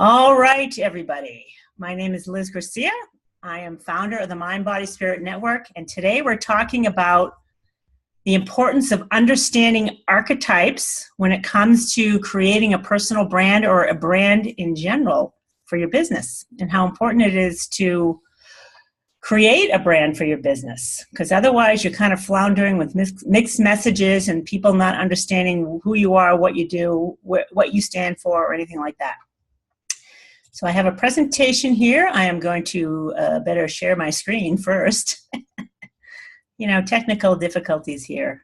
All right, everybody. My name is Liz Garcia. I am founder of the Mind, Body, Spirit Network, and today we're talking about the importance of understanding archetypes when it comes to creating a personal brand or a brand in general for your business, and how important it is to create a brand for your business, because otherwise you're kind of floundering with mixed messages and people not understanding who you are, what you do, what you stand for, or anything like that. So I have a presentation here. I am going to better share my screen first. Technical difficulties here.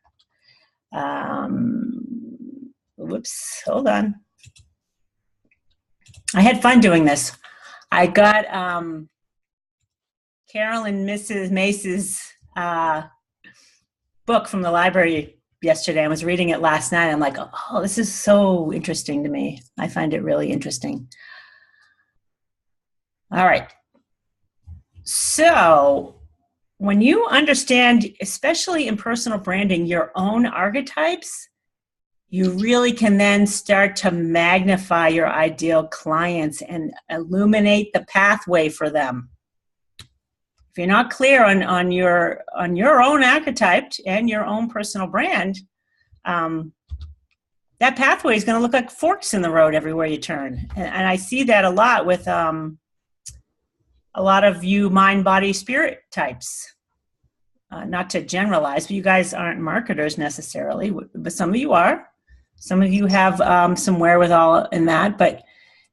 Whoops, hold on. I had fun doing this. I got Carol and Mrs. Mace's book from the library yesterday. I was reading it last night. I'm like, oh, this is so interesting to me. I find it really interesting. All right. So when you understand, especially in personal branding, your own archetypes, you really can then start to magnify your ideal clients and illuminate the pathway for them. If you're not clear on your own archetype and your own personal brand, that pathway is going to look like forks in the road everywhere you turn. And I see that a lot with a lot of you mind, body, spirit types. Not to generalize, but you guys aren't marketers necessarily, but some of you are. Some of you have some wherewithal in that. But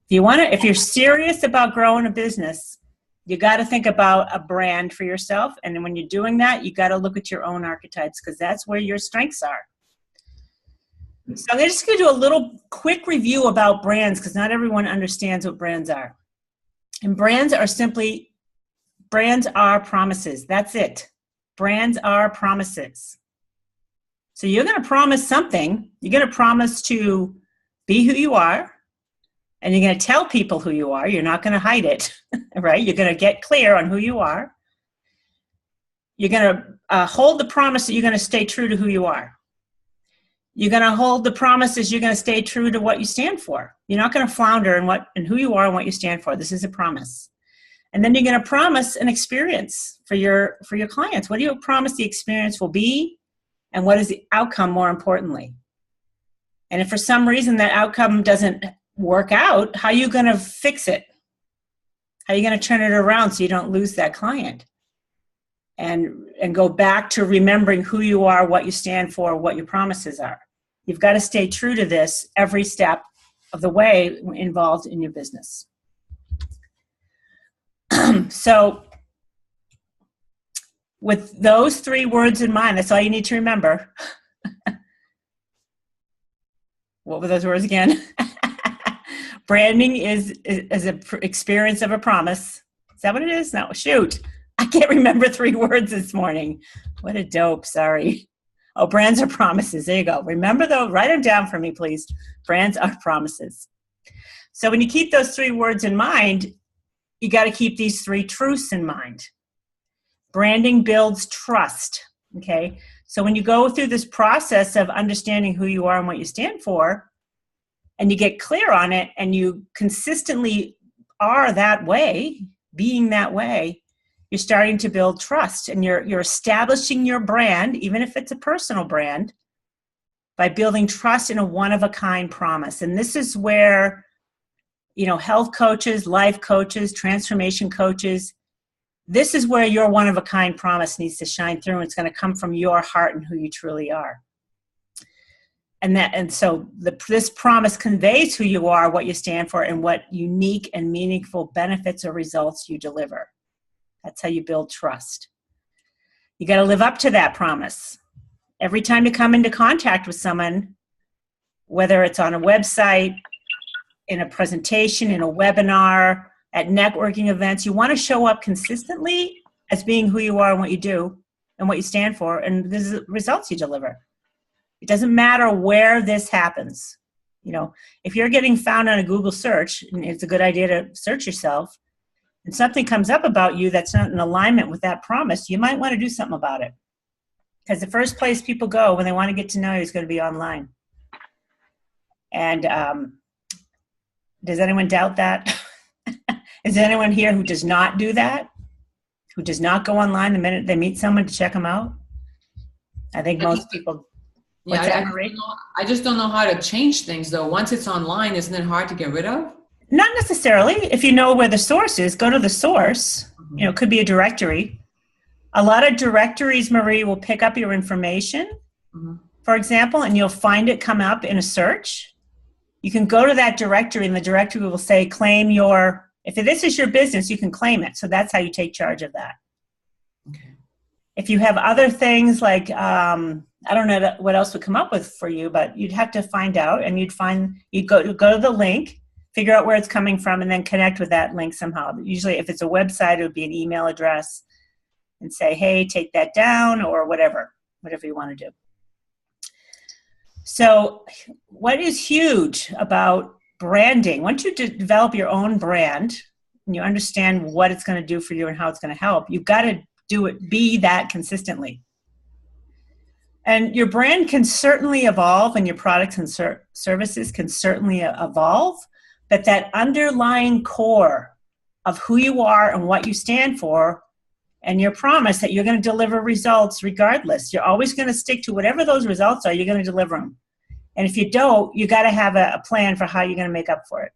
if you're serious about growing a business, you got to think about a brand for yourself. And when you're doing that, you got to look at your own archetypes, because that's where your strengths are. So I'm just going to do a little quick review about brands, because not everyone understands what brands are. And brands are promises. That's it. Brands are promises. So you're going to promise something. You're going to promise to be who you are, and you're going to tell people who you are. You're not going to hide it, right? You're going to get clear on who you are. You're going to hold the promise that you're going to stay true to who you are. You're going to hold the promises you're going to stay true to what you stand for. You're not going to flounder in who you are and what you stand for. This is a promise. And then you're going to promise an experience for your clients. What do you promise the experience will be? And what is the outcome, more importantly? And if for some reason that outcome doesn't work out, how are you going to fix it? How are you going to turn it around so you don't lose that client? And go back to remembering who you are, what you stand for, what your promises are. You've got to stay true to this every step of the way involved in your business. So with those three words in mind, that's all you need to remember. What were those words again? Branding is an experience of a promise. Is that what it is? No, shoot. I can't remember three words this morning. What a dope, sorry. Oh, brands are promises. There you go. Remember those, write them down for me, please. Brands are promises. So when you keep those three words in mind, you got to keep these three truths in mind. Branding builds trust, okay? So when you go through this process of understanding who you are and what you stand for, and you get clear on it, and you consistently are that way, being that way, you're starting to build trust, and you're establishing your brand, even if it's a personal brand, by building trust in a one-of-a-kind promise. And this is where, health coaches, life coaches, transformation coaches, this is where your one-of-a-kind promise needs to shine through. And it's going to come from your heart and who you truly are. And so this promise conveys who you are, what you stand for, and what unique and meaningful benefits or results you deliver. That's how you build trust. You got to live up to that promise. Every time you come into contact with someone, whether it's on a website, in a presentation, in a webinar, at networking events, you want to show up consistently as being who you are and what you do and what you stand for, and the results you deliver. It doesn't matter where this happens. If you're getting found on a Google search, and it's a good idea to search yourself, and something comes up about you that's not in alignment with that promise, you might want to do something about it. Because the first place people go when they want to get to know you is going to be online. And Does anyone doubt that? Is there anyone here who does not do that? Who does not go online the minute they meet someone to check them out? I think most people. Yeah, I just don't know how to change things though. Once it's online, isn't it hard to get rid of? Not necessarily. If you know where the source is, go to the source. Mm-hmm. It could be a directory. A lot of directories, Marie, will pick up your information, mm-hmm. for example, and you'll find it come up in a search. You can go to that directory and the directory will say, claim your, if this is your business, you can claim it. So that's how you take charge of that. Okay. If you have other things like, I don't know what else would come up with for you, but you'd have to find out, and you'd go to the link, figure out where it's coming from, and then connect with that link somehow. Usually if it's a website, it would be an email address and say, hey, take that down, or whatever you want to do. So what is huge about branding, once you develop your own brand and you understand what it's going to do for you and how it's going to help, you've got to be that consistently. And your brand can certainly evolve, and your products and services can certainly evolve, but that underlying core of who you are and what you stand for, and your promise that you're going to deliver results regardless. You're always going to stick to whatever those results are, you're going to deliver them. And if you don't, you got to have a plan for how you're going to make up for it.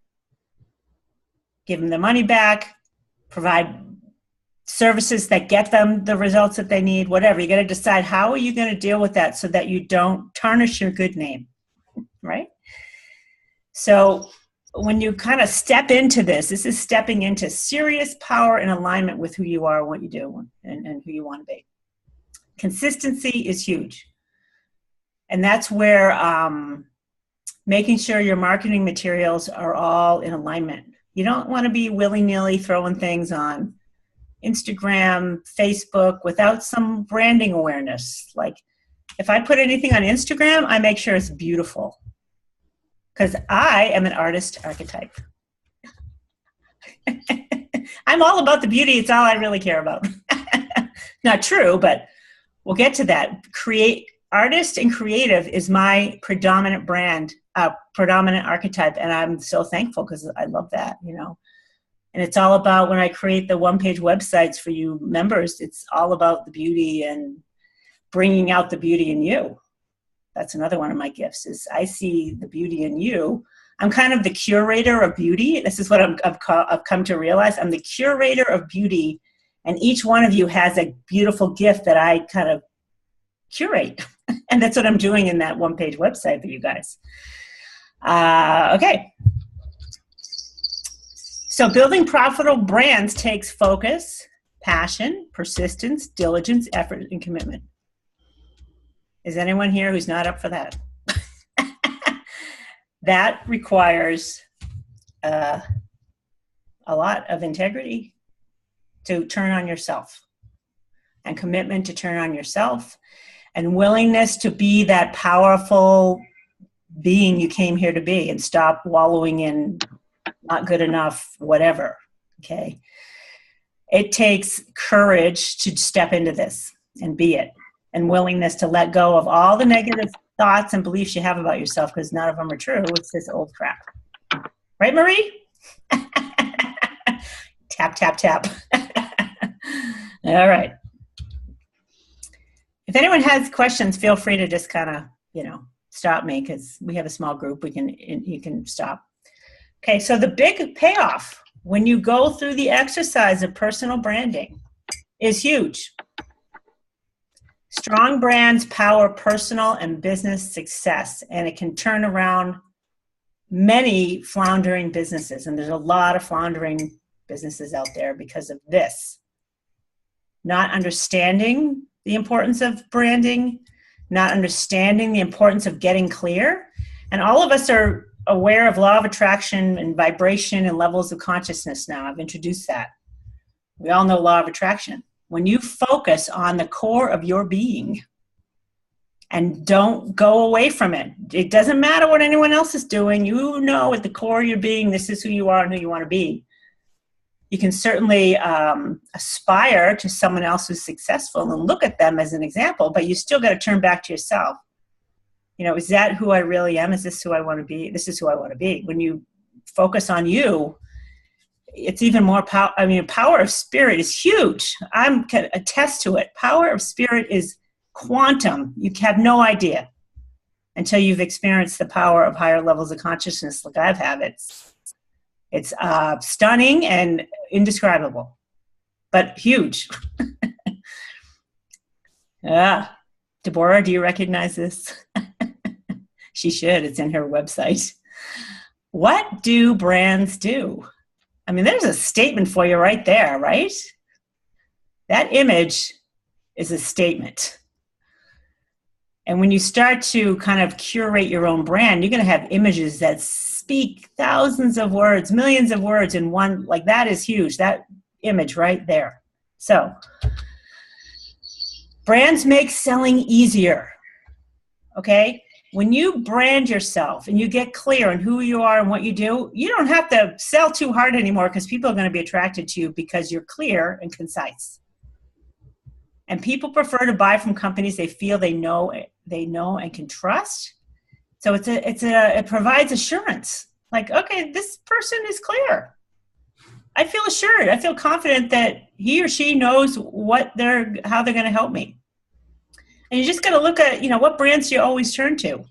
Give them the money back, provide services that get them the results that they need, whatever. You got to decide how are you going to deal with that so that you don't tarnish your good name, right? So when you kind of step into this is stepping into serious power and alignment with who you are, what you do, and who you want to be. Consistency is huge. And that's where making sure your marketing materials are all in alignment. You don't want to be willy-nilly throwing things on Instagram, Facebook without some branding awareness. Like if I put anything on Instagram, I make sure it's beautiful. Because I am an artist archetype. I'm all about the beauty. It's all I really care about. Not true, but we'll get to that. Artist and creative is my predominant brand, predominant archetype. And I'm so thankful because I love that, And it's all about when I create the one-page websites for you members, it's all about the beauty and bringing out the beauty in you. That's another one of my gifts is I see the beauty in you. I'm kind of the curator of beauty. This is what I've come to realize. I'm the curator of beauty, and each one of you has a beautiful gift that I kind of curate. And that's what I'm doing in that one-page website for you guys. Okay. So building profitable brands takes focus, passion, persistence, diligence, effort, and commitment. Is anyone here who's not up for that? That requires a lot of integrity to turn on yourself, and commitment to turn on yourself, and willingness to be that powerful being you came here to be and stop wallowing in not good enough, whatever, okay? It takes courage to step into this and be it, and willingness to let go of all the negative thoughts and beliefs you have about yourself, because none of them are true. It's just old crap. Right, Marie? Tap, tap, tap. All right. If anyone has questions, feel free to just kind of, stop me, because we have a small group. You can stop. Okay, so the big payoff when you go through the exercise of personal branding is huge. Strong brands power personal and business success, and it can turn around many floundering businesses. And there's a lot of floundering businesses out there because of this. Not understanding the importance of branding, not understanding the importance of getting clear. And all of us are aware of law of attraction and vibration and levels of consciousness now. I've introduced that. We all know law of attraction. When you focus on the core of your being and don't go away from it, it doesn't matter what anyone else is doing. You know at the core of your being, this is who you are and who you want to be. You can certainly aspire to someone else who's successful and look at them as an example, but you still got to turn back to yourself. Is that who I really am? Is this who I want to be? This is who I want to be. When you focus on you, it's even more power. I mean, power of spirit is huge. I can attest to it. Power of spirit is quantum. You have no idea until you've experienced the power of higher levels of consciousness like I've had. It's stunning and indescribable, but huge. Deborah, do you recognize this? She should. It's in her website. What do brands do? I mean, there's a statement for you right there, right? That image is a statement. And when you start to kind of curate your own brand, you're going to have images that speak thousands of words, millions of words in one. Like, that is huge, that image right there. So, brands make selling easier, okay? When you brand yourself and you get clear on who you are and what you do, you don't have to sell too hard anymore because people are going to be attracted to you because you're clear and concise. And people prefer to buy from companies they feel they know and can trust. So it provides assurance. Like, okay, this person is clear. I feel assured. I feel confident that he or she knows how they're going to help me. And you just got to look at, what brands do you always turn to?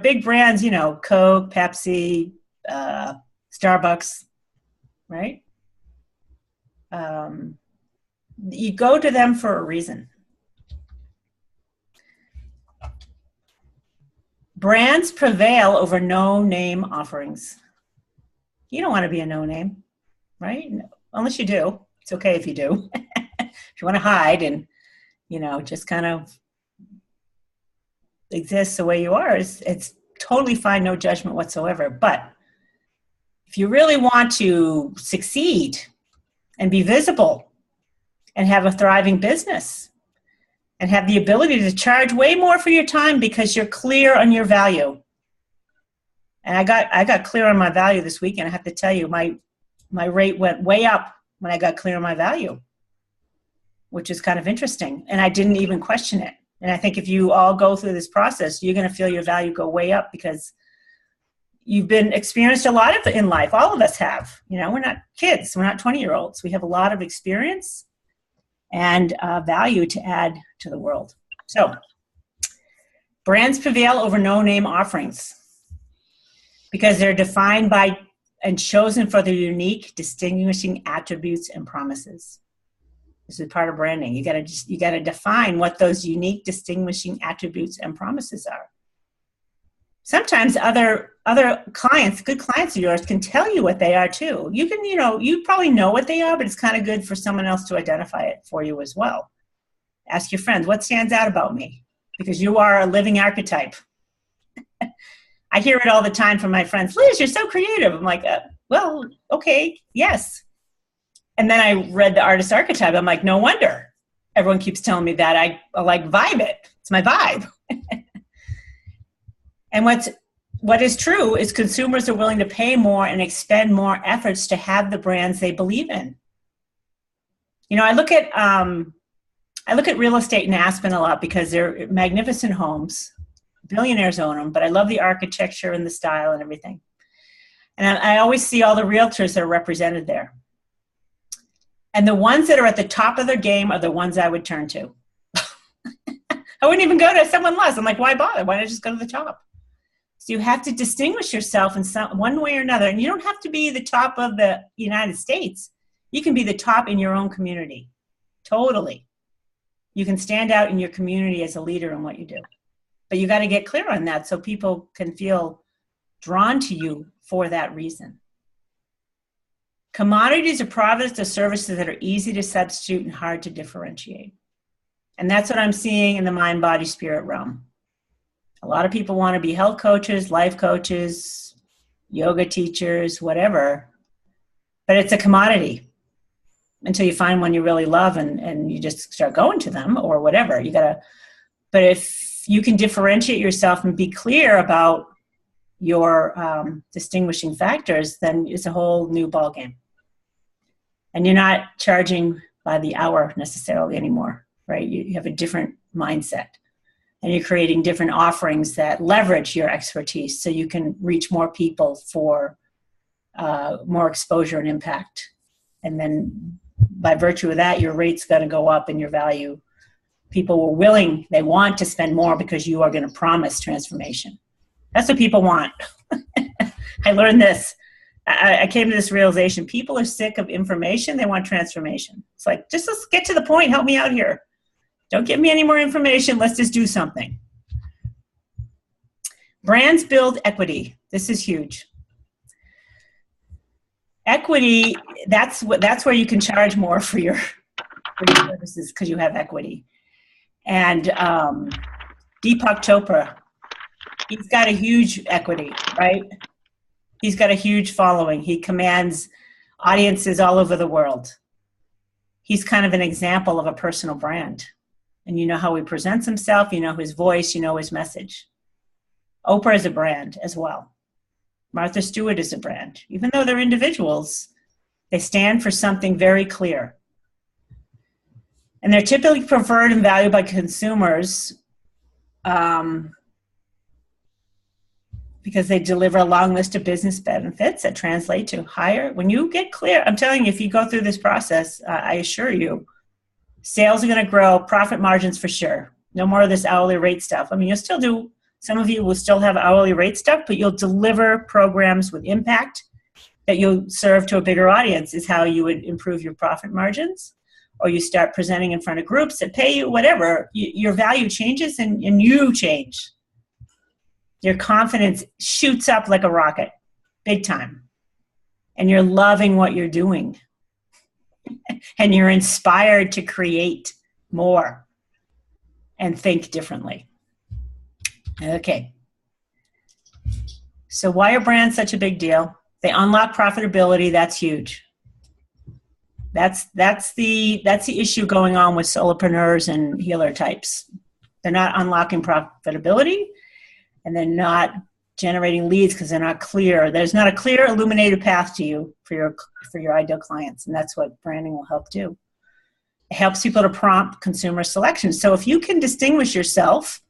Big brands, Coke, Pepsi, Starbucks, right? You go to them for a reason. Brands prevail over no-name offerings. You don't want to be a no-name, right? Unless you do. It's okay if you do. If you want to hide and, just kind of exist the way you are, it's totally fine, no judgment whatsoever. But if you really want to succeed and be visible and have a thriving business and have the ability to charge way more for your time because you're clear on your value. And I got clear on my value this weekend. I have to tell you, my rate went way up when I got clear on my value, which is kind of interesting. And I didn't even question it. And I think if you all go through this process, you're going to feel your value go way up because you've been experienced a lot in life. All of us have. We're not kids. We're not 20-year-olds. We have a lot of experience and value to add to the world. So, brands prevail over no-name offerings because they're defined by and chosen for their unique, distinguishing attributes and promises. This is part of branding. You got to define what those unique, distinguishing attributes and promises are. Sometimes other clients, good clients of yours, can tell you what they are too. You can, you probably know what they are, but it's kind of good for someone else to identify it for you as well. Ask your friends, what stands out about me? Because you are a living archetype. I hear it all the time from my friends. Liz, you're so creative. I'm like, well, okay, yes. And then I read the artist archetype. I'm like, no wonder. Everyone keeps telling me that. I like vibe it. It's my vibe. And what is true is consumers are willing to pay more and expend more efforts to have the brands they believe in. I look at real estate in Aspen a lot because they're magnificent homes. Billionaires own them, but I love the architecture and the style and everything. And I always see all the realtors that are represented there. And the ones that are at the top of their game are the ones I would turn to. I wouldn't even go to someone less. I'm like, why bother? Why not just go to the top? So you have to distinguish yourself in one way or another. And you don't have to be the top of the United States. You can be the top in your own community. Totally. You can stand out in your community as a leader in what you do. But you got to get clear on that so people can feel drawn to you for that reason. Commodities are products or services that are easy to substitute and hard to differentiate. And that's what I'm seeing in the mind, body, spirit realm. A lot of people want to be health coaches, life coaches, yoga teachers, whatever. But it's a commodity until you find one you really love and you just start going to them or whatever. But if you can differentiate yourself and be clear about your distinguishing factors, then it's a whole new ballgame. And you're not charging by the hour necessarily anymore, right? You have a different mindset. And you're creating different offerings that leverage your expertise so you can reach more people for more exposure and impact. And then by virtue of that, your rate's going to go up and your value. People were willing, they want to spend more because you are going to promise transformation. That's what people want. I learned this. I came to this realization. People are sick of information. They want transformation. It's like, just let's get to the point. Help me out here. Don't give me any more information. Let's just do something. Brands build equity. This is huge. Equity, that's where you can charge more for your services because you have equity. And Deepak Chopra, he's got a huge equity, right? He's got a huge following. He commands audiences all over the world. He's kind of an example of a personal brand. And you know how he presents himself, you know his voice, you know his message. Oprah is a brand as well. Martha Stewart is a brand. Even though they're individuals, they stand for something very clear. And they're typically preferred and valued by consumers because they deliver a long list of business benefits that translate to higher. When you get clear, I'm telling you, if you go through this process, I assure you, sales are going to grow, profit margins for sure. No more of this hourly rate stuff. I mean, you'll still do, some of you will still have hourly rate stuff, but you'll deliver programs with impact that you'll serve to a bigger audience is how you would improve your profit margins. Or you start presenting in front of groups that pay you, whatever. Your value changes and you change. Your confidence shoots up like a rocket, big time. And you're loving what you're doing. And you're inspired to create more and think differently. Okay. So why are brands such a big deal? They unlock profitability. That's huge. That's the issue going on with solopreneurs and healer types. They're not unlocking profitability, and they're not generating leads because they're not clear. There's not a clear, illuminated path to you for your ideal clients, and that's what branding will help do. It helps people to prompt consumer selection. So if you can distinguish yourself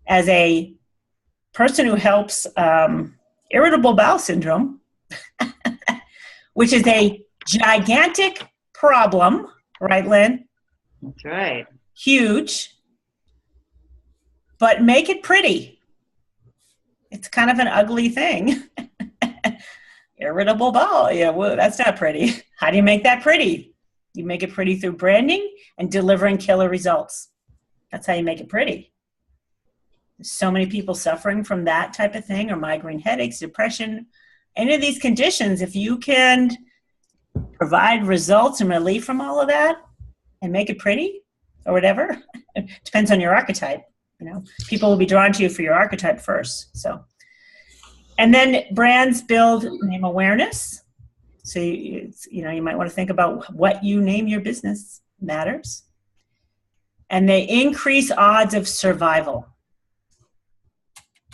as a person who helps irritable bowel syndrome, which is a gigantic problem, right, Lynn? That's right. Huge, but make it pretty. It's kind of an ugly thing. Irritable bowel, yeah, well, that's not pretty. How do you make that pretty? You make it pretty through branding and delivering killer results. That's how you make it pretty. There's so many people suffering from that type of thing, or migraine headaches, depression, any of these conditions. If you can provide results and relief from all of that and make it pretty or whatever, it depends on your archetype. You know, people will be drawn to you for your archetype first. So, and then brands build name awareness. So you might want to think about what you name your business matters. And they increase odds of survival.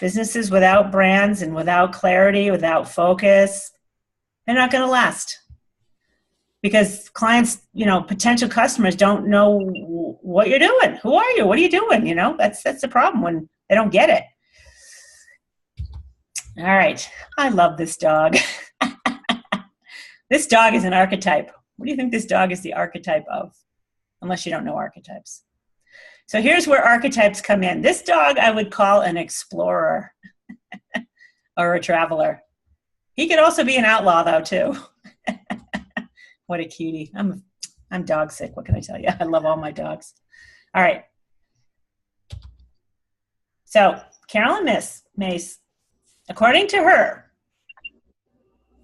Businesses without brands and without clarity, without focus, they're not going to last. Because clients, potential customers don't know what you're doing. Who are you? What are you doing? That's the problem when they don't get it. All right. I love this dog. This dog is an archetype. What do you think this dog is the archetype of? Unless you don't know archetypes. So here's where archetypes come in. This dog I would call an explorer or a traveler. He could also be an outlaw though too. What a cutie. I'm dog sick. What can I tell you? I love all my dogs. All right. So Carolyn Mace, according to her,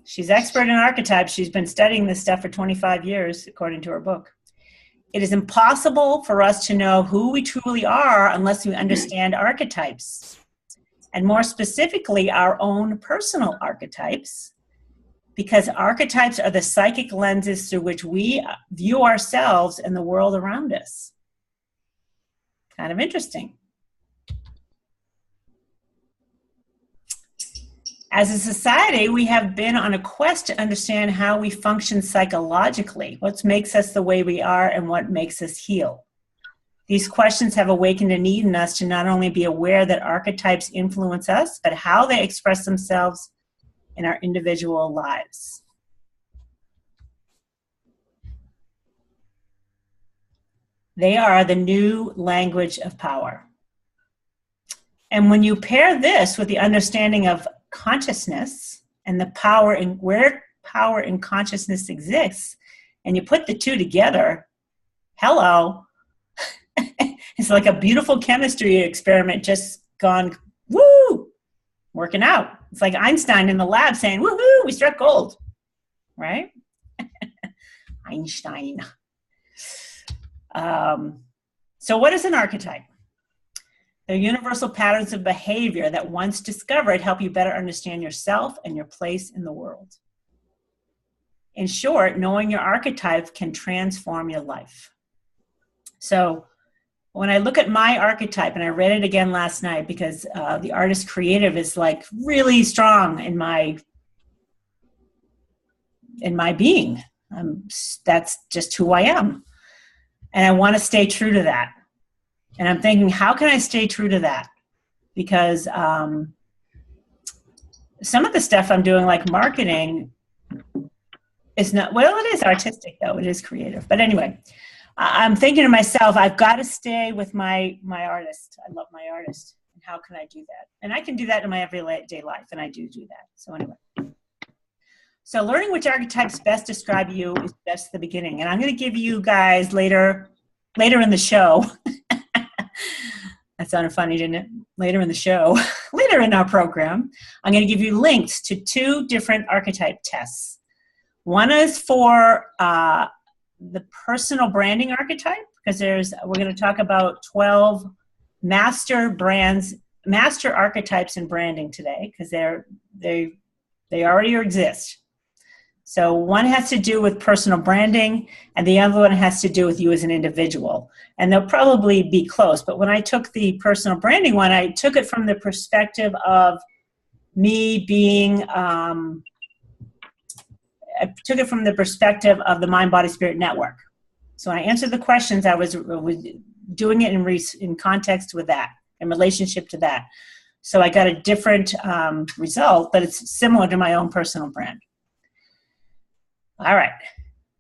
she's expert in archetypes. She's been studying this stuff for 25 years, according to her book. It is impossible for us to know who we truly are unless we understand archetypes, and more specifically, our own personal archetypes, because archetypes are the psychic lenses through which we view ourselves and the world around us. Kind of interesting. As a society, we have been on a quest to understand how we function psychologically, what makes us the way we are and what makes us heal. These questions have awakened a need in us to not only be aware that archetypes influence us, but how they express themselves in our individual lives. They are the new language of power. And when you pair this with the understanding of consciousness and the power in where power in consciousness exists, and you put the two together, hello, it's like a beautiful chemistry experiment just gone, woo, working out. It's like Einstein in the lab saying, woohoo, we struck gold, right? Einstein. So what is an archetype? They're universal patterns of behavior that once discovered help you better understand yourself and your place in the world. In short, knowing your archetype can transform your life. So when I look at my archetype, and I read it again last night because the artist creative is like really strong in my being. That's just who I am. And I want to stay true to that. And I'm thinking, how can I stay true to that? Because some of the stuff I'm doing, like marketing, is not, well, it is artistic though, it is creative. But anyway, I'm thinking to myself, I've got to stay with my artist. I love my artist. And how can I do that? And I can do that in my everyday life, and I do that. So anyway. So learning which archetypes best describe you is best at the beginning. And I'm going to give you guys later in the show. That sounded funny, didn't it? Later in the show, later in our program, I'm going to give you links to 2 different archetype tests. One is for the personal branding archetype, because we're going to talk about 12 master archetypes in branding today, because they already exist. So one has to do with personal branding, and the other one has to do with you as an individual. And they'll probably be close. But when I took the personal branding one, I took it from the perspective of me being, I took it from the perspective of the Mind, Body, Spirit Network. So when I answered the questions, I was doing it in context with that, in relationship to that. So I got a different result, but it's similar to my own personal brand. All right,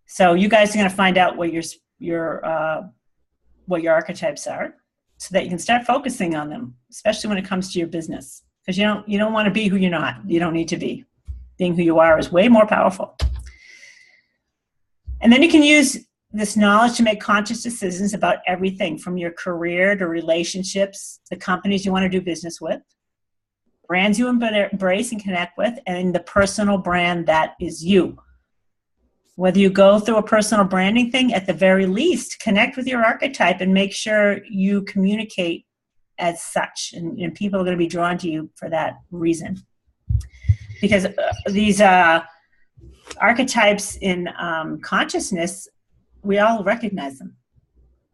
so you guys are going to find out what your archetypes are, so that you can start focusing on them, especially when it comes to your business. Because you don't want to be who you're not. You don't need to be. Being who you are is way more powerful. And then you can use this knowledge to make conscious decisions about everything from your career to relationships, the companies you want to do business with, brands you embrace and connect with, and the personal brand that is you. Whether you go through a personal branding thing, at the very least, connect with your archetype and make sure you communicate as such. And people are going to be drawn to you for that reason. Because these archetypes in consciousness, we all recognize them.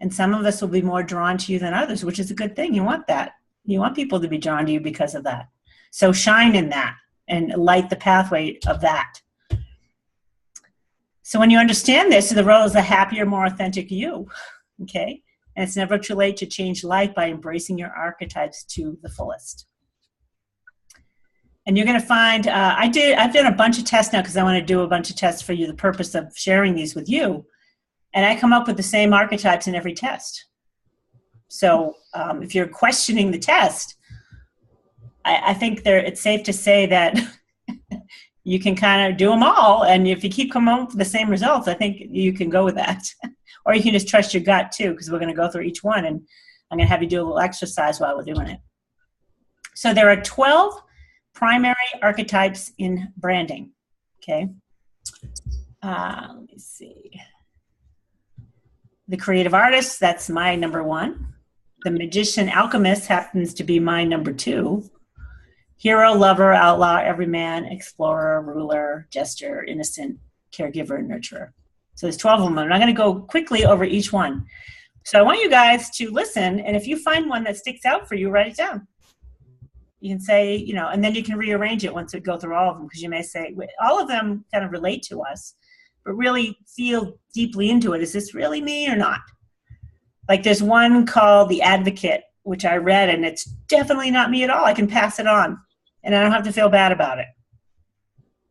And some of us will be more drawn to you than others, which is a good thing. You want that. You want people to be drawn to you because of that. So shine in that and light the pathway of that. So when you understand this, the role is a happier, more authentic you, okay? And it's never too late to change life by embracing your archetypes to the fullest. And you're going to find, I've done a bunch of tests now because I want to do a bunch of tests for you, the purpose of sharing these with you. And I come up with the same archetypes in every test. So if you're questioning the test, I think it's safe to say that you can kind of do them all. And if you keep coming up with the same results, I think you can go with that. Or you can just trust your gut too, because we're going to go through each one. And I'm going to have you do a little exercise while we're doing it. So there are 12 primary archetypes in branding. Okay. Let me see. The creative artist, that's my number 1. The magician alchemist happens to be my number 2. Hero, lover, outlaw, everyman, explorer, ruler, jester, innocent, caregiver, and nurturer. So there's 12 of them. I'm not going to go quickly over each one. So I want you guys to listen, and if you find one that sticks out for you, write it down. You can say, and then you can rearrange it once we go through all of them, because you may say, all of them kind of relate to us, but really feel deeply into it. Is this really me or not? Like there's one called The Advocate, which I read, and it's definitely not me at all. I can pass it on, and I don't have to feel bad about it.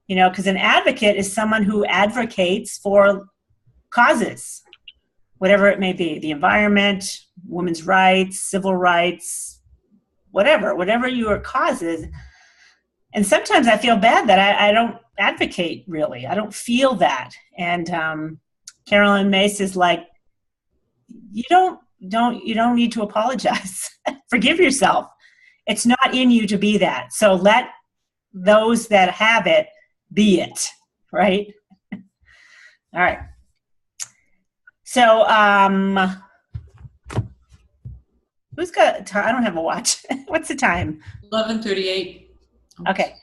You know, because an advocate is someone who advocates for causes, whatever it may be, the environment, women's rights, civil rights, whatever your cause is. And sometimes I feel bad that I don't advocate, really. I don't feel that. And Carolyn Mace is like, you don't need to apologize. Forgive yourself. It's not in you to be that. So let those that have it be it, right? All right. So who's got time? I don't have a watch. What's the time? 11:38. Okay,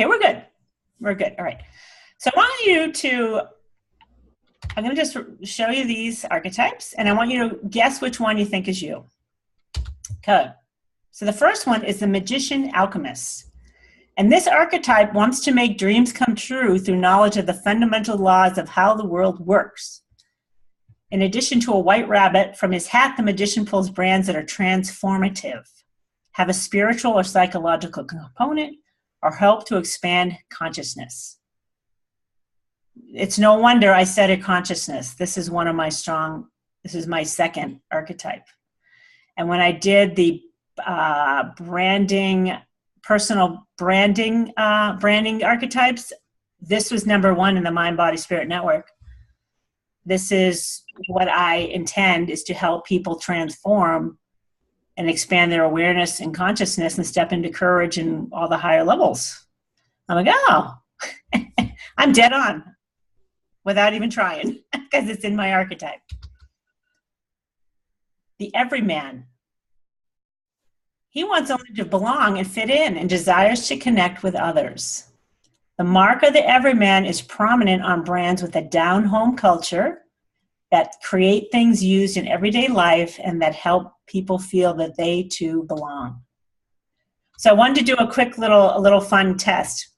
we're good. We're good. All right. So I want you to, I'm going to just show you these archetypes, and I want you to guess which one you think is you. Okay. So the first one is the Magician Alchemist. And this archetype wants to make dreams come true through knowledge of the fundamental laws of how the world works. In addition to a white rabbit, from his hat, the magician pulls brands that are transformative, have a spiritual or psychological component, or help to expand consciousness. It's no wonder I said it, consciousness. This is one of my this is my second archetype. And when I did the personal branding archetypes, this was number one in the Mind, Body, Spirit Network. This is what I intend, is to help people transform and expand their awareness and consciousness and step into courage and all the higher levels. I'm like, oh, I'm dead on without even trying, because it's in my archetype. The Everyman. He wants only to belong and fit in and desires to connect with others. The mark of the Everyman is prominent on brands with a down-home culture that create things used in everyday life and that help people feel that they too belong. So I wanted to do a quick little fun test.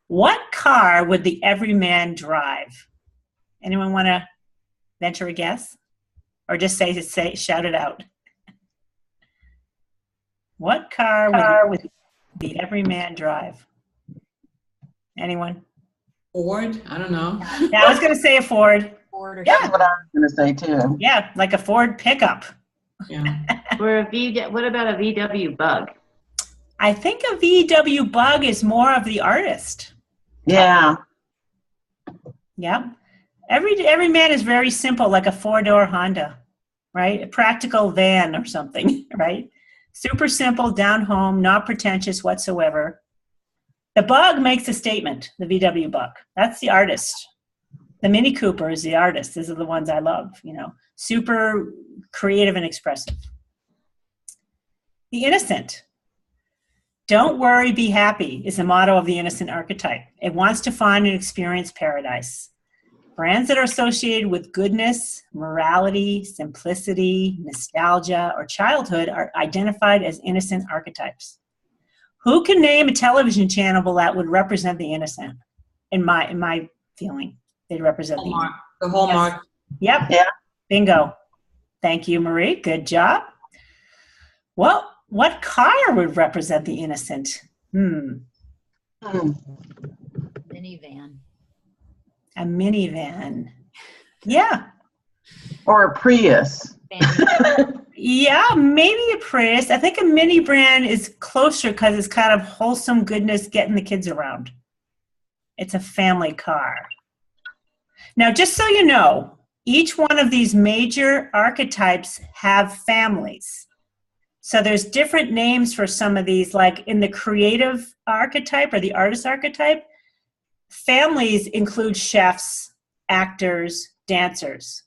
What car would the Everyman drive? Anyone want to venture a guess? Or just shout it out. What car would the Everyman drive? Anyone? Ford? I don't know. Yeah, I was going to say a Ford. Ford or That's what I was going to say too. Yeah, like a Ford pickup. Yeah. Or what about a VW Bug? I think a VW Bug is more of the artist. Yeah. Yeah. Every man is very simple, like a 4-door Honda, right? A practical van or something, right? Super simple, down home, not pretentious whatsoever. The Bug makes a statement, the VW Bug. That's the artist. The Mini Cooper is the artist. These are the ones I love, super creative and expressive. The Innocent. Don't worry, be happy is the motto of the Innocent archetype. It wants to find and experience paradise. Brands that are associated with goodness, morality, simplicity, nostalgia, or childhood are identified as innocent archetypes. Who can name a television channel that would represent the innocent? In my feeling, they'd represent the Hallmark. Yes. Yep. Yeah. Bingo. Thank you, Marie. Good job. Well, what car would represent the innocent? Minivan. A minivan. Yeah. Or a Prius. Yeah, maybe a Prius. I think a mini brand is closer because it's kind of wholesome goodness getting the kids around. It's a family car. Now, just so you know, each one of these major archetypes have families. So there's different names for some of these, like in the creative archetype or the artist archetype, families include chefs, actors, dancers.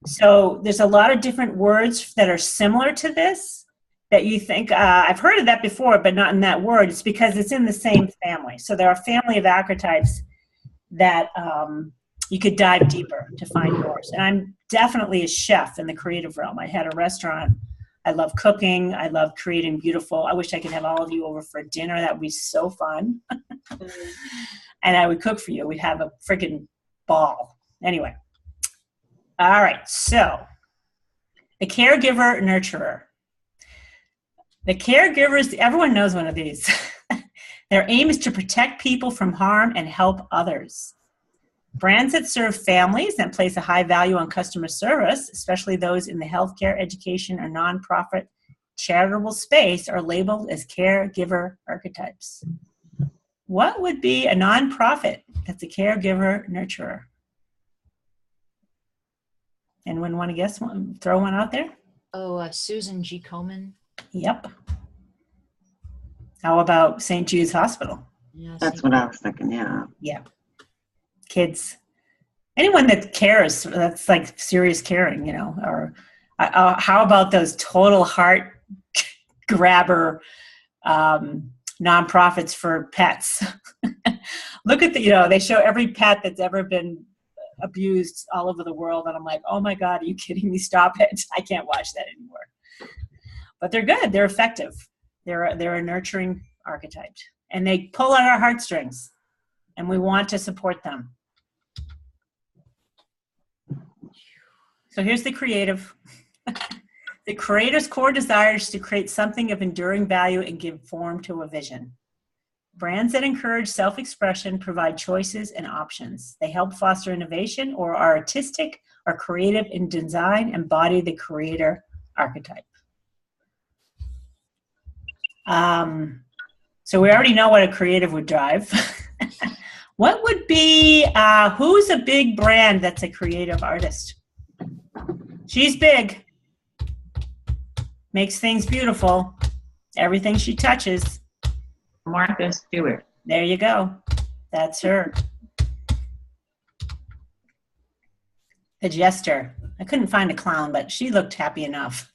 So there's a lot of different words that are similar to this that you think, I've heard of that before, but not in that word. It's because it's in the same family. So there are a family of archetypes that you could dive deeper to find yours. And I'm definitely a chef in the creative realm. I had a restaurant. I love cooking. I love creating beautiful. I wish I could have all of you over for dinner. That would be so fun. And I would cook for you. We'd have a freaking ball. Anyway. All right. So The caregiver nurturer. The caregivers, everyone knows one of these. Their aim is to protect people from harm and help others. Brands that serve families and place a high value on customer service, especially those in the healthcare, education, or nonprofit charitable space, are labeled as caregiver archetypes. What would be a nonprofit that's a caregiver nurturer? Anyone want to guess one? Throw one out there? Oh, Susan G. Komen. Yep. How about St. Jude's Hospital? Yeah, That's what I was thinking, yeah. Yeah. Kids. Anyone that cares, that's like serious caring, you know. Or how about those total heart grabber nonprofits for pets? Look at they show every pet that's ever been abused all over the world, and I'm like, oh my God, are you kidding me? Stop it. I can't watch that anymore. But they're good. They're effective. They're a nurturing archetype, and they pull at our heartstrings, and we want to support them. So here's the creative. The creator's core desire is to create something of enduring value and give form to a vision. Brands that encourage self-expression provide choices and options. They help foster innovation or are artistic or creative in design, embody the creator archetype. So we already know what a creative would drive. What would be, who's a big brand that's a creative artist? She's big. Makes things beautiful. Everything she touches. Martha Stewart. There you go. That's her. The jester. I couldn't find a clown, but she looked happy enough.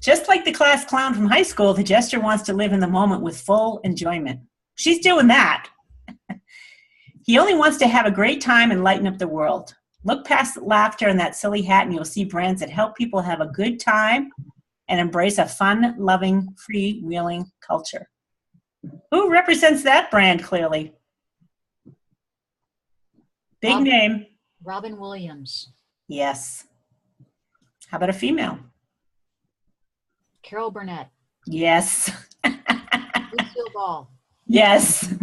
Just like the class clown from high school, the jester wants to live in the moment with full enjoyment. She's doing that. He only wants to have a great time and lighten up the world. Look past laughter and that silly hat and you'll see brands that help people have a good time and embrace a fun, loving, freewheeling culture. Who represents that brand clearly? Big name. Robin Williams. Yes. How about a female? Carol Burnett. Yes. Lucille Ball. Yes.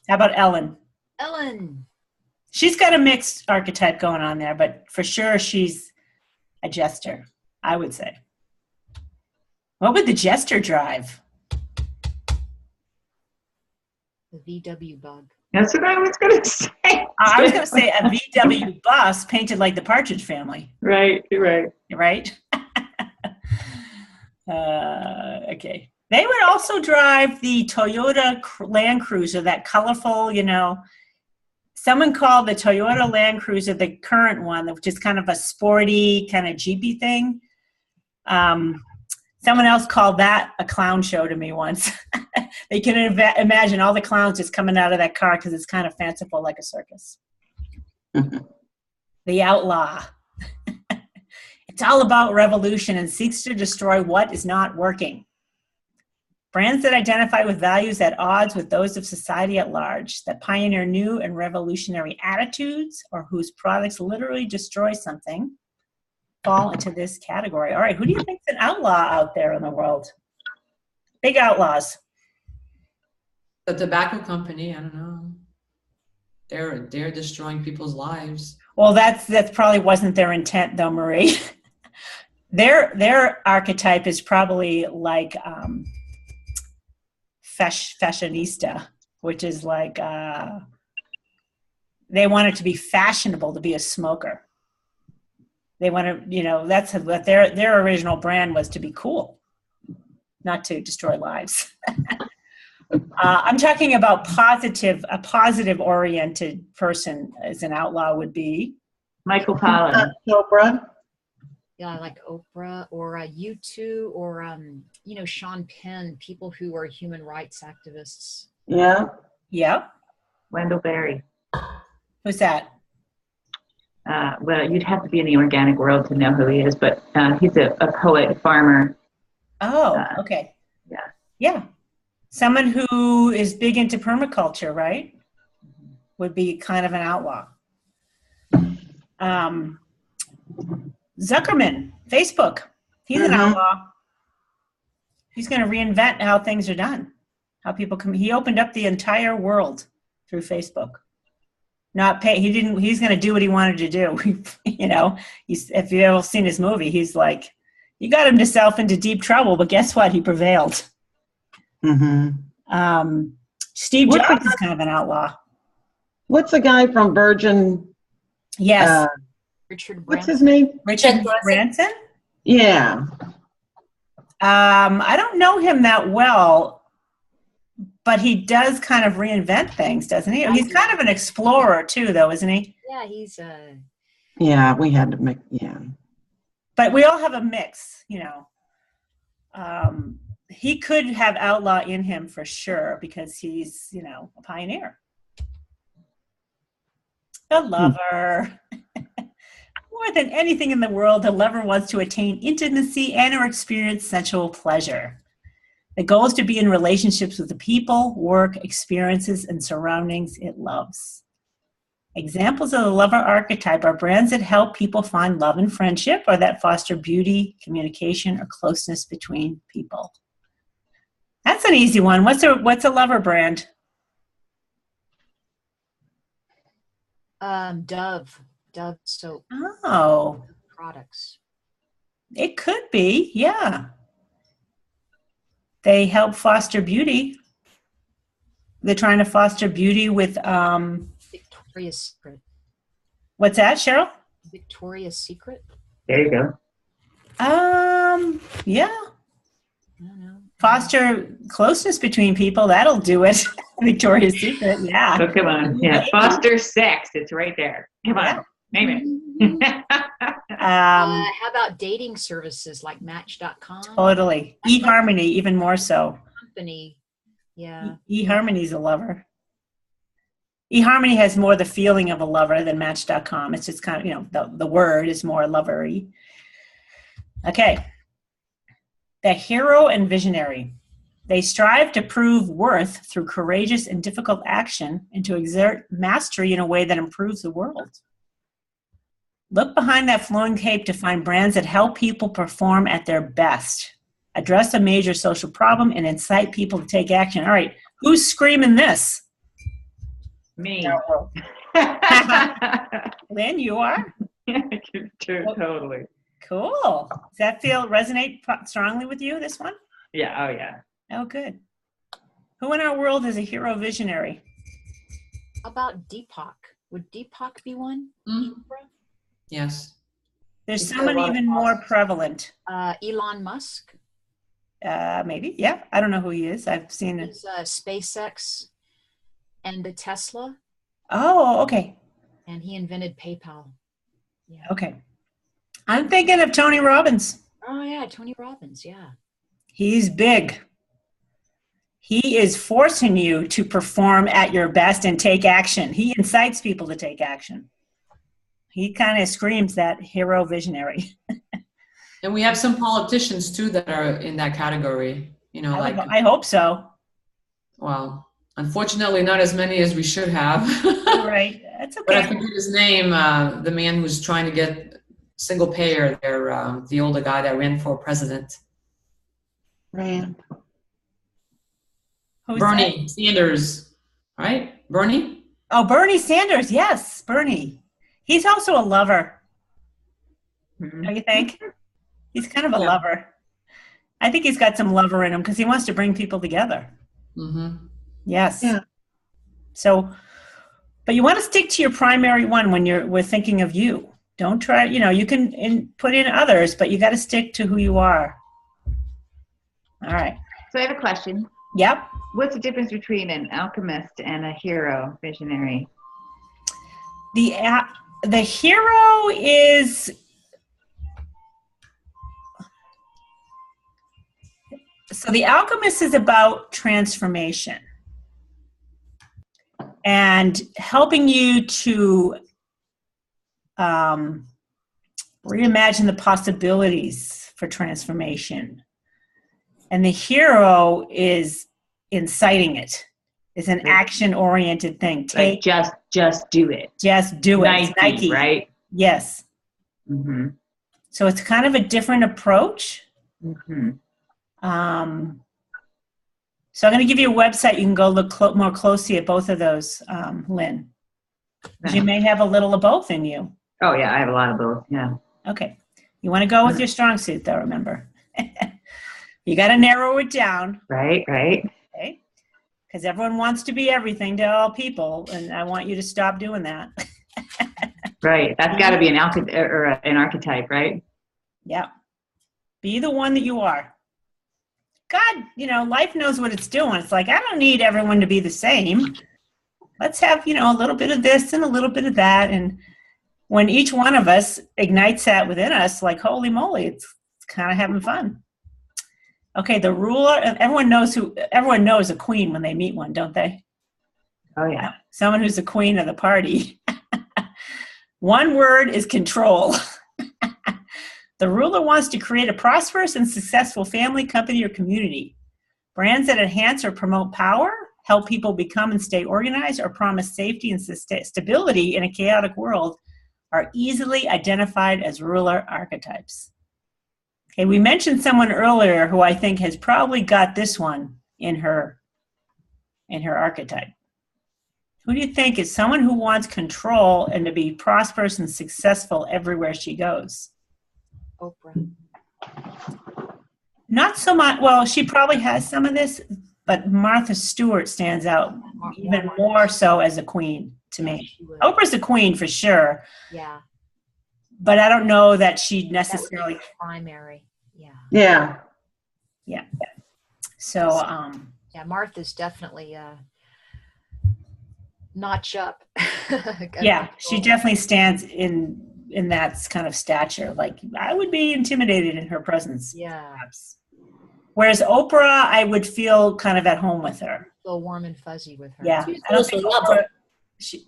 How about Ellen? Ellen. She's got a mixed archetype going on there, but for sure she's a jester, I would say. What would the jester drive? The VW bug. That's what I was going to say. I was going to say a VW bus painted like the Partridge Family. Right, right. Right? Okay. They would also drive the Toyota Land Cruiser, that colorful, someone called the Toyota Land Cruiser, the current one, which is kind of a sporty, kind of Jeepy thing. Someone else called that a clown show to me once. They can imagine all the clowns just coming out of that car because it's kind of fanciful like a circus. The Outlaw. It's all about revolution and seeks to destroy what is not working. Brands that identify with values at odds with those of society at large, that pioneer new and revolutionary attitudes, or whose products literally destroy something, fall into this category. All right, who do you think is an outlaw out there in the world? Big outlaws. The tobacco company, I don't know. They're destroying people's lives. Well, that probably wasn't their intent, though, Marie. Their archetype is probably like fashionista, which is like they want it to be fashionable to be a smoker. They want to, that's what their original brand was, to be cool, not to destroy lives. I'm talking about a positive oriented person as an outlaw would be. Michael Pollan. Oprah. Yeah, like Oprah or U2 or, Sean Penn, people who are human rights activists. Yeah. Yep. Wendell Berry. Who's that? Well, you'd have to be in the organic world to know who he is, but he's a poet, a farmer. Oh, okay. Yeah. Yeah. Someone who is big into permaculture, right? Would be kind of an outlaw. Zuckerman, Facebook. He's an Mhm. outlaw. He's going to reinvent how things are done, how people come. He opened up the entire world through Facebook. Not pay. He didn't. He's going to do what he wanted to do. If you've ever seen his movie, he's like, you got himself into deep trouble, but guess what? He prevailed. Mm-hmm. Steve What's Jobs is kind of an outlaw. What's the guy from Virgin? Yes. Richard What's Branson. his name? Richard Branson? Yeah. I don't know him that well, but he does kind of reinvent things, doesn't he? He's kind of an explorer too, though, isn't he? Yeah, he's Yeah, we had to make, yeah. But we all have a mix, he could have outlaw in him for sure because he's, a pioneer. A lover. More than anything in the world, a lover wants to attain intimacy and or experience sensual pleasure. The goal is to be in relationships with the people, work, experiences, and surroundings it loves. Examples of the lover archetype are brands that help people find love and friendship or that foster beauty, communication, or closeness between people. That's an easy one. What's a lover brand? Dove soap Oh, products. it could be, yeah. They help foster beauty. They're trying to foster beauty with, Victoria's Secret. what's that, Cheryl? Victoria's Secret? There you go. Yeah. I don't know. Foster closeness between people. That'll do it. Victoria's Secret, yeah. Oh, come on. Yeah. Foster sex. It's right there. Come on. Name it. How about dating services like Match.com? Totally. eHarmony, even more so. Company. Yeah. eHarmony's a lover. eHarmony has more the feeling of a lover than Match.com. It's just kind of, the word is more lovery. Okay. The hero and visionary. They strive to prove worth through courageous and difficult action and to exert mastery in a way that improves the world. Look behind that flowing cape to find brands that help people perform at their best, address a major social problem, and incite people to take action. All right, who's screaming this? Me. Lynn, you are? Totally. Cool. Does that resonate strongly with you, this one? Yeah. Oh, yeah. Oh, good. Who in our world is a hero visionary? How about Deepak? Would Deepak be one? Yes. There's He's got someone a lot of even more process. prevalent. Elon Musk. Maybe. Yeah. I don't know who he is. I've seen it. He's SpaceX and the Tesla, Oh, okay. and he invented PayPal. Yeah. Okay. I'm thinking of Tony Robbins. Oh yeah, Tony Robbins. Yeah. He's big. He is forcing you to perform at your best and take action. He incites people to take action. He kind of screams that hero visionary. And we have some politicians too that are in that category. I hope so. Well, unfortunately, not as many as we should have. Right. That's But I okay. forget his name. The man who's trying to get single payer there, the older guy that ran for president. Rand. Who's Bernie that? Sanders, right? Bernie? Oh, Bernie Sanders. Yes, Bernie. He's also a lover. Don't you think? He's kind of a lover. I think he's got some lover in him because he wants to bring people together. Mm-hmm. Yes. Yeah. So, but you want to stick to your primary one when we're thinking of you. Don't try, you can put in others, but you got to stick to who you are. All right. So I have a question. Yep. What's the difference between an alchemist and a hero visionary? The hero is, so the alchemist is about transformation and helping you to reimagine the possibilities for transformation. And the hero is inciting it. It's an action-oriented thing. Like just do it. Just do it. Nike, right? Yes. Mm-hmm. So it's kind of a different approach. Mm-hmm. So I'm going to give you a website. You can go look more closely at both of those, Lynn. 'Cause you may have a little of both in you. Oh yeah, I have a lot of both. Yeah. Okay. You want to go with your strong suit, though, remember. You got to narrow it down. Right. Okay. Because everyone wants to be everything to all people, and I want you to stop doing that. Right. That's got to be an archetype, right? Yeah. Be the one that you are. God, life knows what it's doing. It's like, I don't need everyone to be the same. Let's have, a little bit of this and a little bit of that. And when each one of us ignites that within us, like, holy moly, it's kind of having fun. Okay, the ruler, everyone knows a queen when they meet one, don't they? Oh yeah. Someone who's the queen of the party. One word is control. The ruler wants to create a prosperous and successful family, company, or community. Brands that enhance or promote power, help people become and stay organized, or promise safety and stability in a chaotic world are easily identified as ruler archetypes. Okay, we mentioned someone earlier who I think has probably got this one in her archetype. Who do you think is someone who wants control and to be prosperous and successful everywhere she goes? Oprah. Not so much. Well, she probably has some of this, but Martha Stewart stands out even more so as a queen to me. Oprah's a queen for sure. Yeah. But I don't know that she necessarily that would be primary. Yeah. Yeah. Yeah. So yeah, Martha's definitely notch up. Yeah, she definitely stands in that kind of stature. Like, I would be intimidated in her presence. Yeah. Perhaps. Whereas Oprah, I would feel kind of at home with her. Feel warm and fuzzy with her. Yeah. She's I don't also think lovable.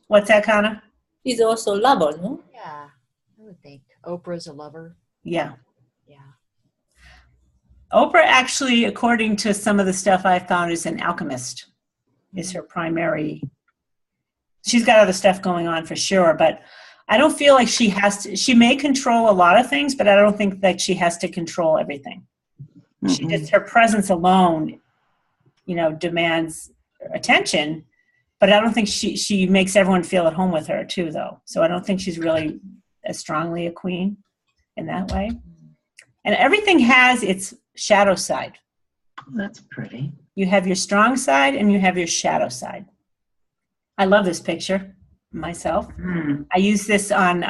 what's that, Kana? She's also lovable, no? Yeah, I would think Oprah's a lover. Yeah. Yeah. Oprah actually, according to some of the stuff I found, is an alchemist. Is her primary. She's got other stuff going on for sure, but I don't feel like she has to. She may control a lot of things, but I don't think that she has to control everything. She just, her presence alone, demands attention, but I don't think she makes everyone feel at home with her too, though. So I don't think she's really as strongly a queen in that way. And everything has its shadow side. That's pretty. You have your strong side and you have your shadow side. I love this picture myself. I use this on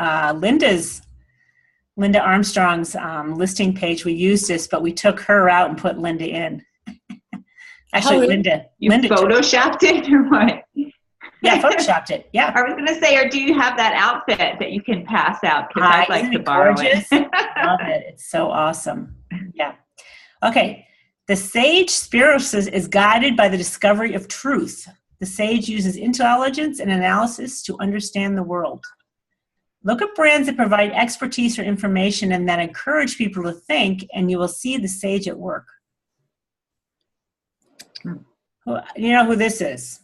Linda Armstrong's listing page. We used this, but we took her out and put Linda in. Actually, Linda photoshopped it or what? Yeah, photoshopped it. Yeah. I was going to say, or do you have that outfit that you can pass out? Because I'd like to borrow it. Love it. It's so awesome. Yeah. Okay. The sage spirit is guided by the discovery of truth. The sage uses intelligence and analysis to understand the world. Look at brands that provide expertise or information and that encourage people to think, and you will see the sage at work. You know who this is?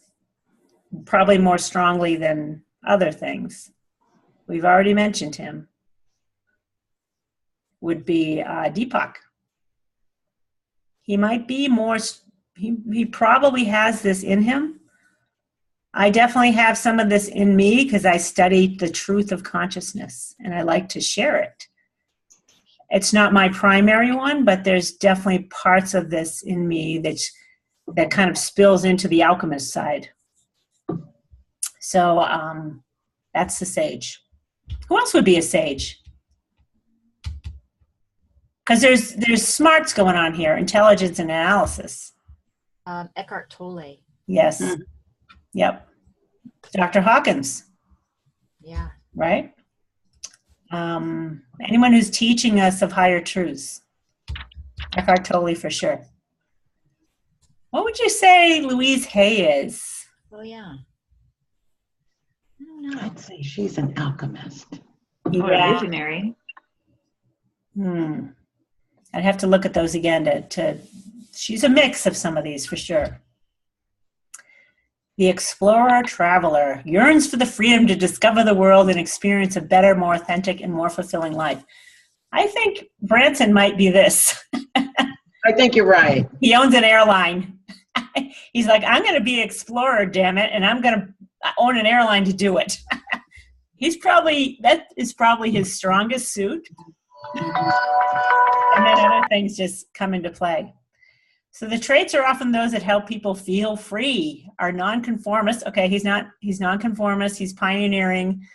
Probably more strongly than other things. We've already mentioned him. Would be Deepak. He might be more, he probably has this in him. I definitely have some of this in me because I studied the truth of consciousness and I like to share it. It's not my primary one, but there's definitely parts of this in me that kind of spills into the alchemist side. So that's the sage. Who else would be a sage? Because there's smarts going on here, intelligence and analysis. Eckhart Tolle. Yes. Yep. Dr. Hawkins. Yeah. Right? Anyone who's teaching us of higher truths. Eckhart Tolle for sure. What would you say Louise Hay is? Oh, yeah. I don't know. I'd say she's an alchemist. Yeah. Visionary. I'd have to look at those again to she's a mix of some of these for sure. The explorer traveler yearns for the freedom to discover the world and experience a better, more authentic, and more fulfilling life. I think Branson might be this. I think you're right. He owns an airline. He's like, I'm going to be an explorer, damn it, and I'm going to own an airline to do it. That is probably his strongest suit. And then other things just come into play. So the traits are often those that help people feel free. Are nonconformist. Okay, he's nonconformist, he's pioneering,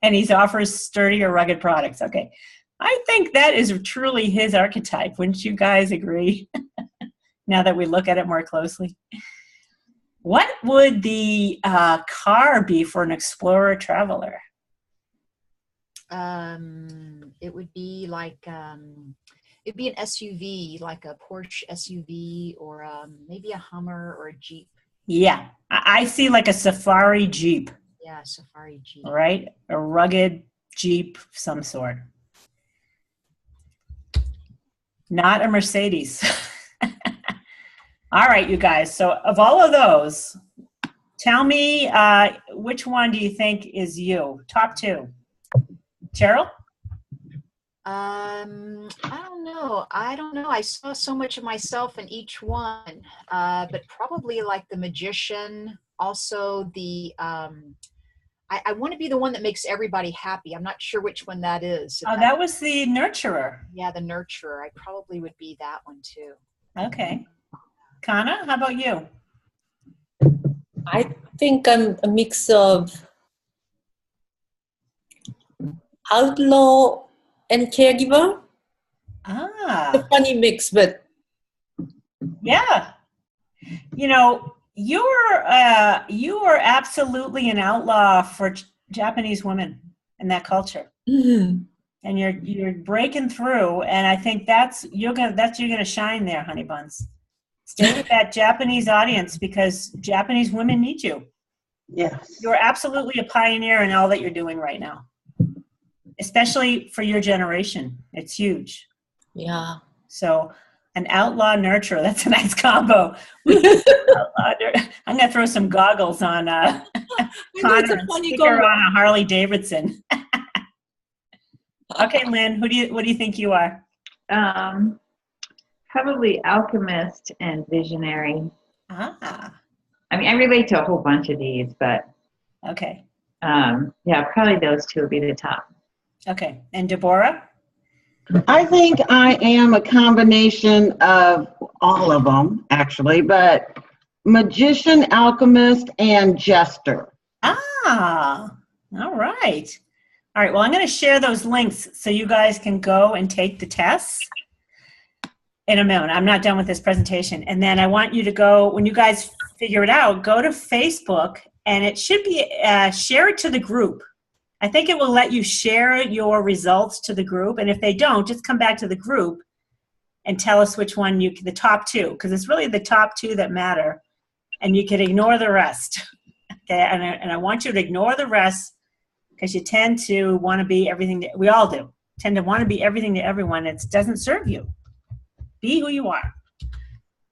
and he offers sturdy or rugged products. Okay, I think that is truly his archetype. Wouldn't you guys agree? Now that we look at it more closely. What would the car be for an explorer traveler? It would be like it'd be an SUV, like a Porsche SUV, or maybe a Hummer or a Jeep. Yeah, I see like a safari Jeep. Yeah, safari Jeep. Right, a rugged Jeep of some sort. Not a Mercedes. All right, you guys. So of all of those, tell me which one do you think is you? Top two. Cheryl? I don't know. I saw so much of myself in each one, but probably like the magician. Also, I want to be the one that makes everybody happy. I'm not sure which one that is. Oh, that was the nurturer. Yeah, the nurturer. I probably would be that one too. Okay. Kana, how about you? I think I'm a mix of outlaw and caregiver. Ah. A funny mix, but Yeah. You know, you are absolutely an outlaw for Japanese women and that culture. mm, And you're breaking through, and I think you're gonna shine there, honey buns. Stay with that Japanese audience because Japanese women need you. Yes. You're absolutely a pioneer in all that you're doing right now, especially for your generation. It's huge. yeah. So an outlaw nurturer, that's a nice combo. I'm going to throw some goggles on Connor and stick her on a Harley Davidson. Okay, Lynn, what do you think you are? Probably alchemist and visionary. Ah, I mean, I relate to a whole bunch of these, but okay. yeah, probably those two would be the top. Okay, and Deborah? I think I am a combination of all of them, actually, but magician, alchemist, and jester. Ah, all right. All right, well, I'm going to share those links so you guys can go and take the tests in a moment. I'm not done with this presentation. And then I want you to go, when you guys figure it out, go to Facebook, and it should be, share it to the group. I think it will let you share your results to the group. And if they don't, just come back to the group and tell us which one the top two, because it's really the top two that matter. And you can ignore the rest. Okay, and I want you to ignore the rest because you tend to want to be everything we all do. Tend to want to be everything to everyone. It doesn't serve you. Be who you are.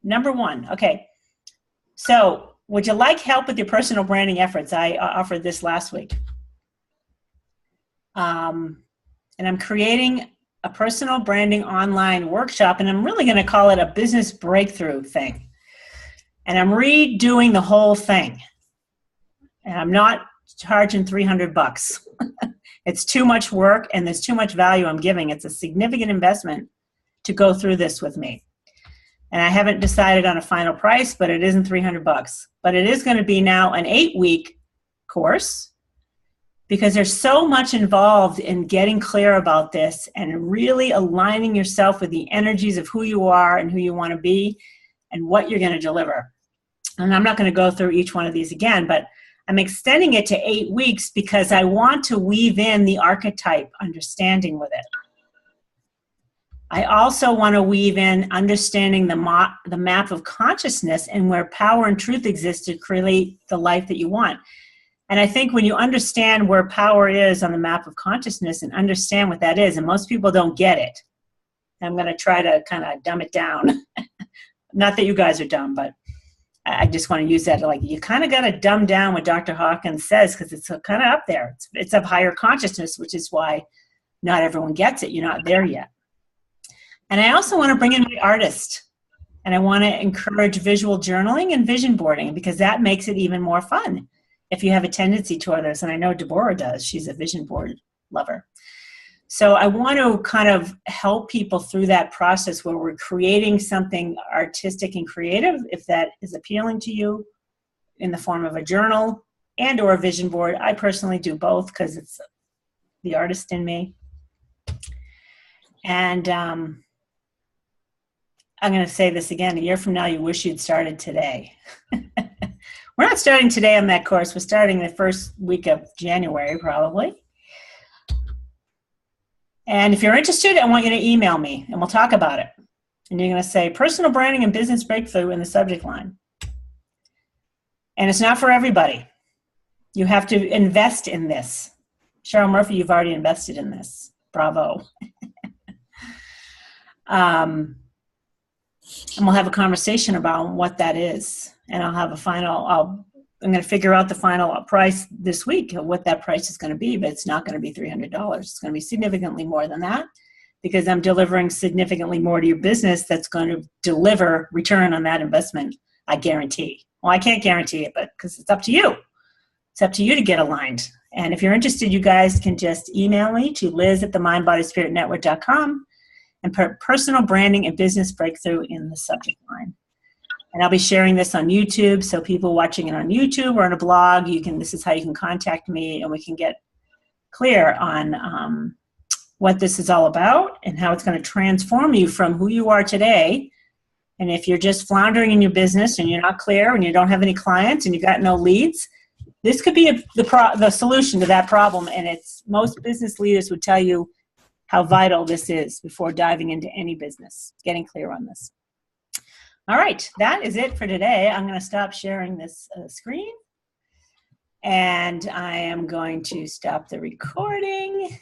Number one. Okay. So would you like help with your personal branding efforts? I offered this last week. And I'm creating a personal branding online workshop, and I'm really going to call it a business breakthrough thing. And I'm redoing the whole thing. And I'm not charging $300. It's too much work, and there's too much value I'm giving. It's a significant investment to go through this with me. And I haven't decided on a final price, but it isn't $300. But it is going to be now an 8-week course, because there's so much involved in getting clear about this and really aligning yourself with the energies of who you are and who you want to be and what you're going to deliver. And I'm not going to go through each one of these again, but I'm extending it to 8 weeks because I want to weave in the archetype understanding with it. I also want to weave in understanding the map of consciousness and where power and truth exist to create the life that you want. And I think when you understand where power is on the map of consciousness and understand what that is, and most people don't get it, I'm going to try to kind of dumb it down. Not that you guys are dumb, but I just want to use that, like, you kind of got to dumb down what Dr. Hawkins says, because it's kind of up there. It's of higher consciousness, which is why not everyone gets it. You're not there yet. And I also want to bring in my artist, and I want to encourage visual journaling and vision boarding, because that makes it even more fun if you have a tendency toward this. And I know Deborah does. She's a vision board lover. So I want to kind of help people through that process where we're creating something artistic and creative, if that is appealing to you, in the form of a journal and or a vision board. I personally do both because it's the artist in me. And I'm going to say this again. A year from now, you wish you'd started today. We're not starting today on that course. We're starting the first week of January, probably. And if you're interested, I want you to email me, and we'll talk about it. And you're going to say personal branding and business breakthrough in the subject line. And it's not for everybody. You have to invest in this. Cheryl Murphy, you've already invested in this. Bravo. And we'll have a conversation about what that is. And I'll have a final, I'm going to figure out the final price this week of what that price is going to be, but it's not going to be $300. It's going to be significantly more than that, because I'm delivering significantly more to your business that's going to deliver return on that investment, I guarantee. Well, I can't guarantee it, but because it's up to you. It's up to you to get aligned. And if you're interested, you guys can just email me to liz@themindbodyspiritnetwork.com and put personal branding and business breakthrough in the subject line. And I'll be sharing this on YouTube, so people watching it on YouTube or on a blog, this is how you can contact me, and we can get clear on what this is all about and how it's going to transform you from who you are today. And if you're just floundering in your business and you're not clear and you don't have any clients and you got no leads, this could be the solution to that problem. And most business leaders would tell you how vital this is before diving into any business, getting clear on this. All right, that is it for today. I'm going to stop sharing this screen, and I am going to stop the recording.